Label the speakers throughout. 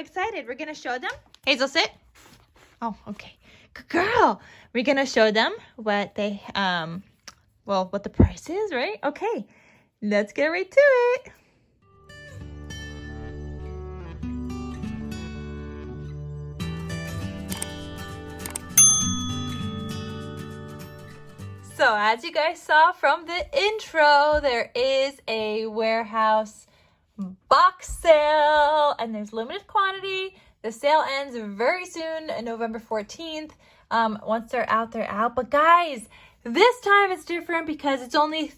Speaker 1: excited. We're gonna show them. Hazel, sit. Oh, okay. Good girl. We're gonna show them what they well, what the price is, right? Okay. Let's get right to it. So as you guys saw from the intro, there is a warehouse box sale and there's limited quantity. The sale ends very soon, November 14th. Once they're out, they're out. But guys, this time it's different because it's only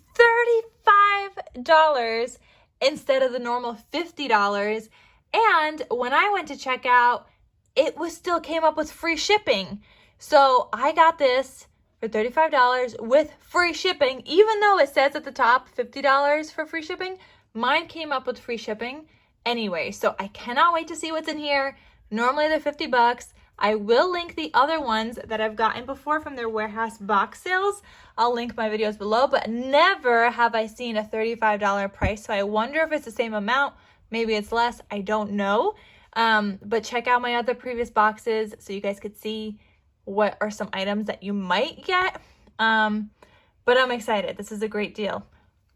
Speaker 1: $35 instead of the normal $50. And when I went to check out, it was still came up with free shipping. So I got this for $35 with free shipping, even though it says at the top $50 for free shipping. Mine came up with free shipping anyway, so I cannot wait to see what's in here. Normally they're 50 bucks. I will link the other ones that I've gotten before from their warehouse box sales. I'll link my videos below, but never have I seen a $35 price. So I wonder if it's the same amount. Maybe it's less. I don't know. But check out my other previous boxes so you guys could see what are some items that you might get. But I'm excited. This is a great deal.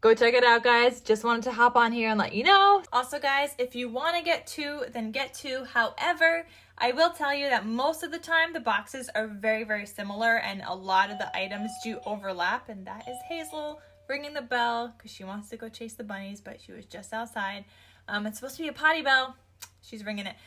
Speaker 1: Go check it out, guys. Just wanted to hop on here and let you know. Also, guys, if you want to get two, then get two. However, I will tell you that most of the time the boxes are very, very similar and a lot of the items do overlap. And that is Hazel ringing the bell because she wants to go chase the bunnies, but she was just outside. It's supposed to be a potty bell. She's ringing it.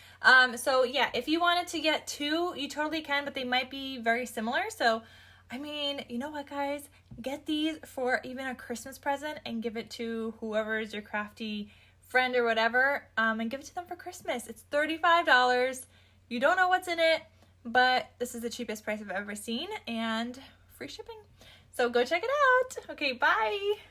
Speaker 1: So yeah, if you wanted to get two, you totally can, but they might be very similar. So I mean, you know what, guys? Get these for even a Christmas present and give it to whoever is your crafty friend or whatever, and give it to them for Christmas. It's $35. You don't know what's in it, but this is the cheapest price I've ever seen and free shipping. So go check it out. Okay, bye.